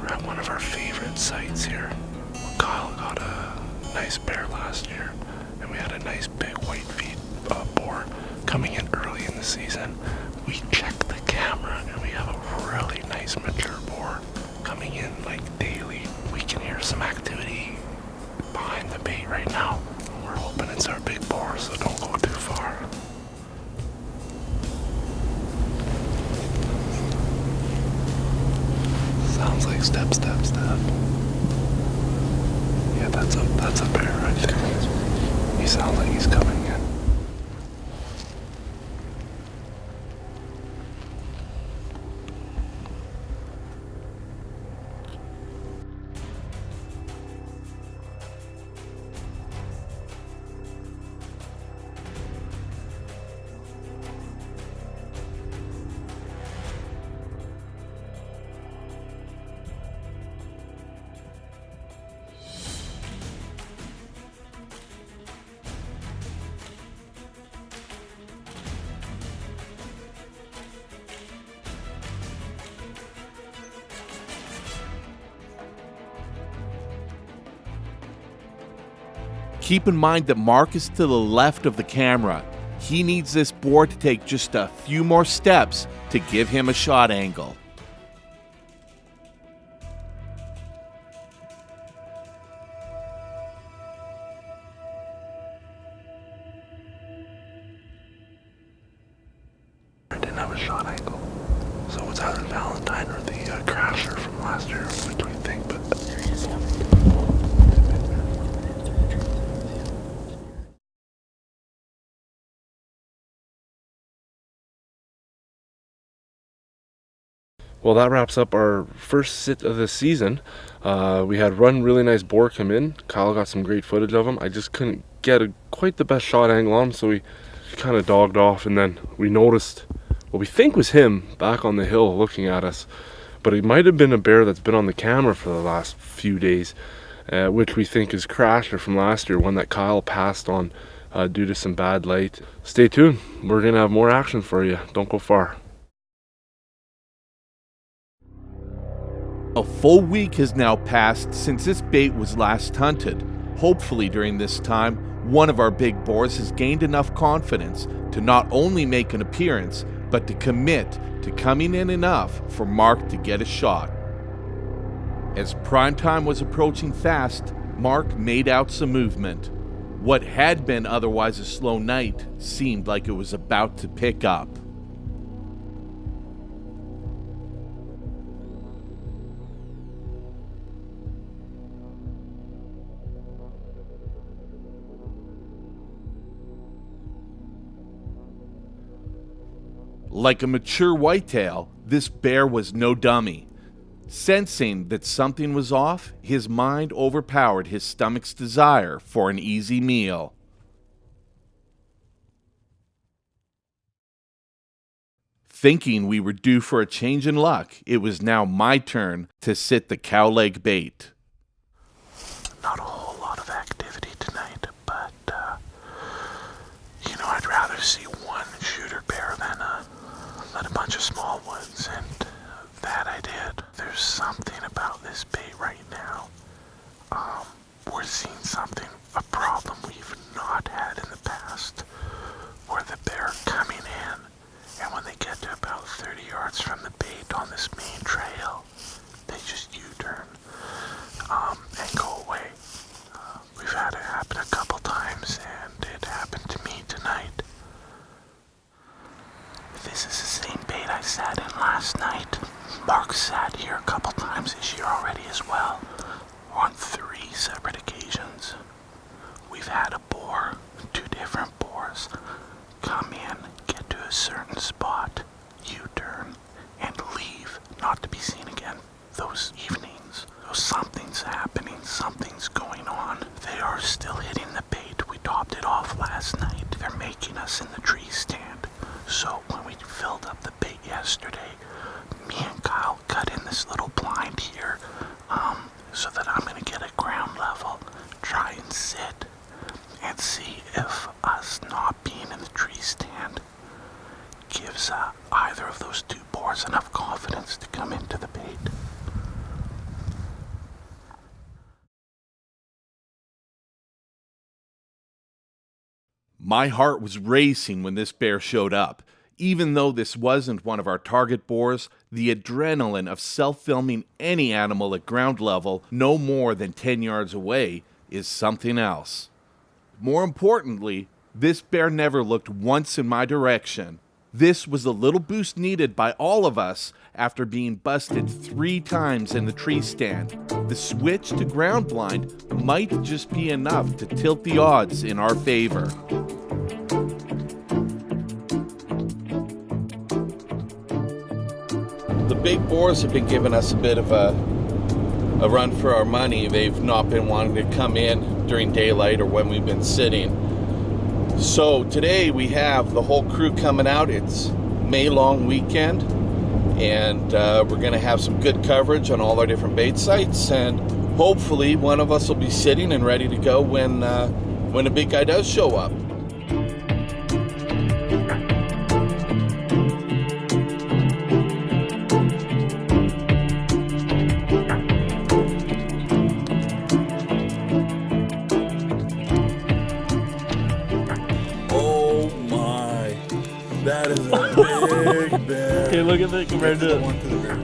at one of our favorite sites here. Kyle got a nice bear last year, and we had a nice big whitebeak boar coming in early in the season. We checked the camera, and we have a really nice mature boar coming in like daily. We can hear some activity behind the bait right now. We're hoping it's our big boar, so don't go too far. Sounds like step, step, step. Yeah, that's a bear right there. He sounds like he's coming in. Keep in mind that Mark is to the left of the camera. He needs this boar to take just a few more steps to give him a shot angle. I didn't have a shot angle, so it's either Valentine or the Crasher from last year, which we think, but there he is. Well, that wraps up our first sit of the season. We had one really nice boar come in. Kyle got some great footage of him. I just couldn't get quite the best shot angle on him, so we kind of dogged off, and then we noticed what we think was him back on the hill looking at us. But it might have been a bear that's been on the camera for the last few days, which we think is Crasher from last year, one that Kyle passed on due to some bad light. Stay tuned. We're going to have more action for you. Don't go far. A full week has now passed since this bait was last hunted. Hopefully during this time, one of our big boars has gained enough confidence to not only make an appearance, but to commit to coming in enough for Mark to get a shot. As prime time was approaching fast, Mark made out some movement. What had been otherwise a slow night seemed like it was about to pick up. Like a mature whitetail, this bear was no dummy. Sensing that something was off, his mind overpowered his stomach's desire for an easy meal. Thinking we were due for a change in luck, it was now my turn to sit the cow leg bait. Not a whole lot of activity tonight, but, I'd rather see one shooter bear than a bunch of small ones, and that I did. There's something about this bait right now. We're seeing something, a problem we've not had in the past, where the bear coming in, and when they get to about 30 yards from the bait on this main trail, they just U-turn and go away. We've had it happen a couple times, and it happened to me tonight. This is the same bait I sat in last night. Mark sat here a couple times this year already as well, on 3 separate occasions. We've had a boar, 2 different boars, come in, get to a certain spot, U-turn, and leave, not to be seen again. Those evenings, something's happening, something's going on. They are still hitting the bait. We topped it off last night. They're making us in the tree stand. So when we filled up the bait yesterday, me and Kyle cut in this little blind here, so that I'm gonna get a ground level, try and sit, and see if us not being in the tree stand gives either of those 2 boars enough confidence to come into the bait. My heart was racing when this bear showed up. Even though this wasn't one of our target boars, the adrenaline of self-filming any animal at ground level no more than 10 yards away is something else. More importantly, this bear never looked once in my direction. This was the little boost needed by all of us after being busted 3 times in the tree stand. The switch to ground blind might just be enough to tilt the odds in our favor. The big boars have been giving us a bit of a run for our money. They've not been wanting to come in during daylight or when we've been sitting. So today we have the whole crew coming out. It's May long weekend, and we're going to have some good coverage on all our different bait sites, and hopefully one of us will be sitting and ready to go when a big guy does show up. That is a big bear. Okay, look at that compared to one to the bear.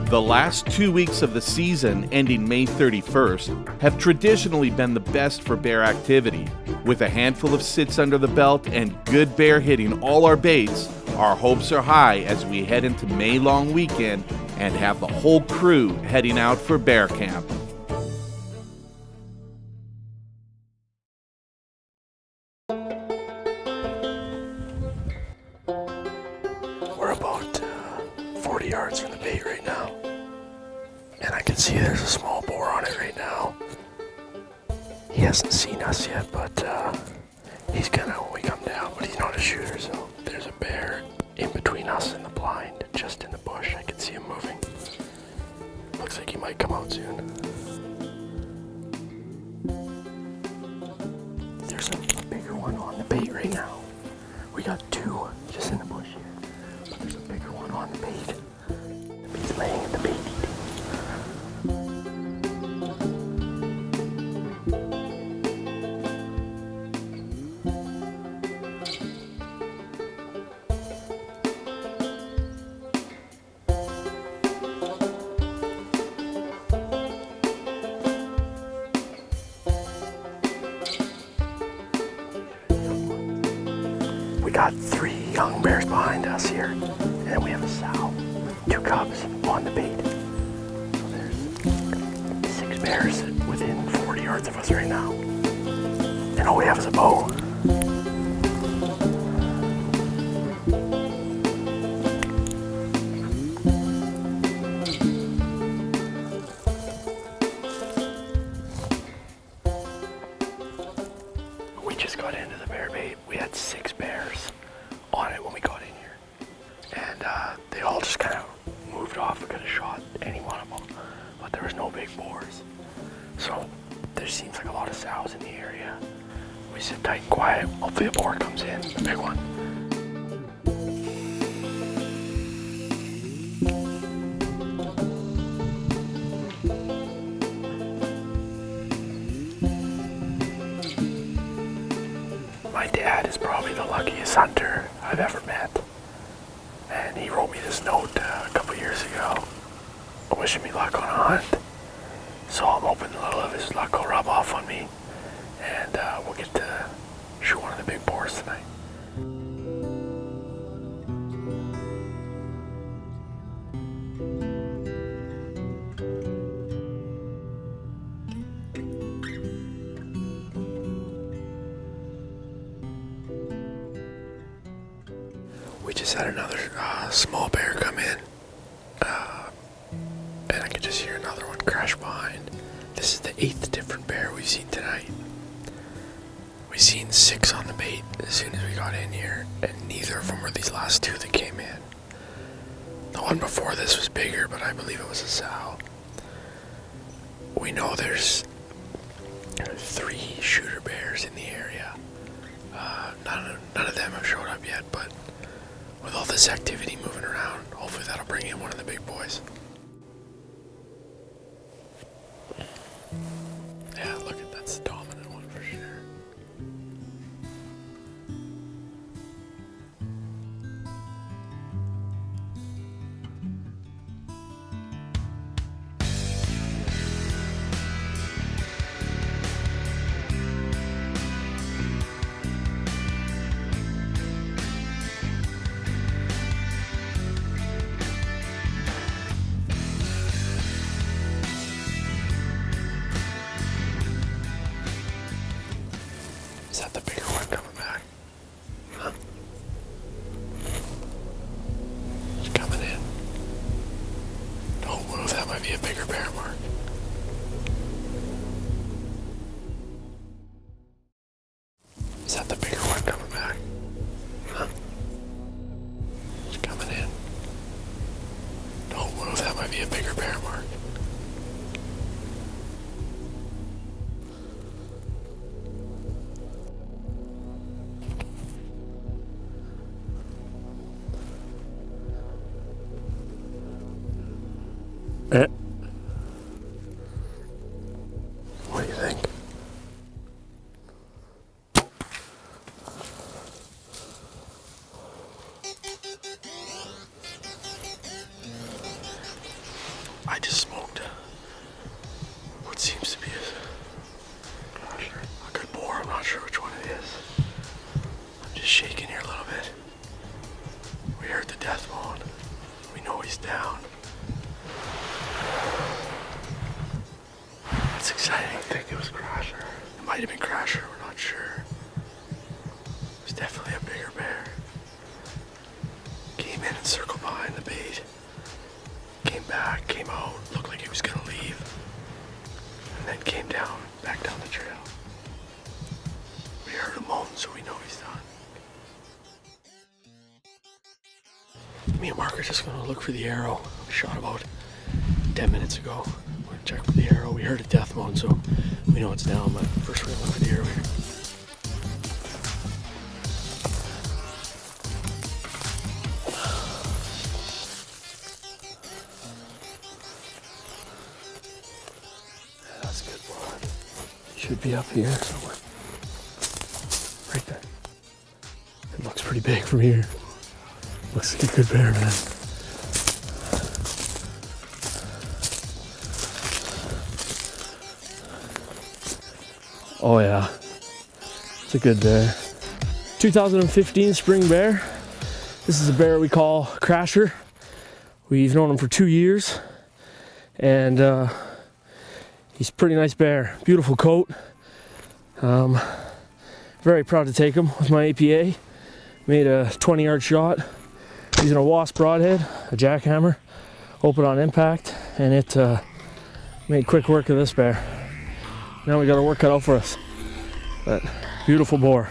The last 2 weeks of the season, ending May 31st, have traditionally been the best for bear activity. With a handful of sits under the belt and good bear hitting all our baits, our hopes are high as we head into May long weekend and have the whole crew heading out for bear camp. We're about 40 yards from the bait right now. And I can see there's a small boar on it right now. He hasn't seen us yet, but he's gonna when we come down, but he's not a shooter, so there's a bear in between us and the blind, just in the bush. I can see him moving. Looks like he might come out soon. There's a bigger one on the bait right now. We got 2 just in the bush here, but there's a bigger one on the bait. He's laying at the bait. We got 3 young bears behind us here, and then we have a sow, 2 cubs on the bait. So there's 6 bears within 40 yards of us right now. And all we have is a bow. We just got into the bear bait. We had 6 bears on it when we got in here. And they all just kind of moved off. We could have shot any one of them, but there was no big boars. So there seems like a lot of sows in the area. We sit tight and quiet. Hopefully a boar comes in, a big one. My dad is probably the luckiest hunter I've ever met. And he wrote me this note a couple years ago, wishing me luck on a hunt. So I'm hoping a little of his luck will rub off on me, and we'll get to shoot one of the big boars tonight. We just had another small bear come in, and I could just hear another one crash behind. This is the 8th different bear we've seen tonight. We seen 6 on the bait as soon as we got in here, and neither of them were these last 2 that came in. The one before this was bigger, but I believe it was a sow. We know there's 3 shooter bears in the area. None of them have showed up yet, but with all this activity moving around, hopefully that'll bring in one of the big boys. Yeah, look at that's the dominant one for sure. Is that the bigger one coming back? Huh? It's coming in. Don't move, that might be a bigger bear, Mark. Is that the bigger one coming back? Huh? It's coming in. Don't move, that might be a bigger bear, Mark. What do you think? I just smoked what seems to be a good boar. I'm not sure which one it is. I'm just shaking here a little bit. We heard the death moan. We know he's down. That's exciting. I think it was Crasher. It might have been Crasher, we're not sure. It was definitely a bigger bear. Came in and circled behind the bait. Came back, came out, looked like he was gonna leave. And then came down, back down the trail. We heard a moan, so we know he's done. Me and Mark are just gonna look for the arrow. We shot about 10 minutes ago. We're gonna check for the arrow. We heard a death moan, so we know it's down, but first we're gonna look for the arrow here. Yeah, that's a good one. Should be up here somewhere. Right there. It looks pretty big from here. Looks like a good bear, man. Oh yeah, it's a good bear. 2015 spring bear. This is a bear we call Crasher. We've known him for 2 years, and he's a pretty nice bear. Beautiful coat. Very proud to take him with my APA. Made a 20-yard shot using a Wasp broadhead, a jackhammer, open on impact, and it made quick work of this bear. Now we got our work cut out for us. But beautiful boar.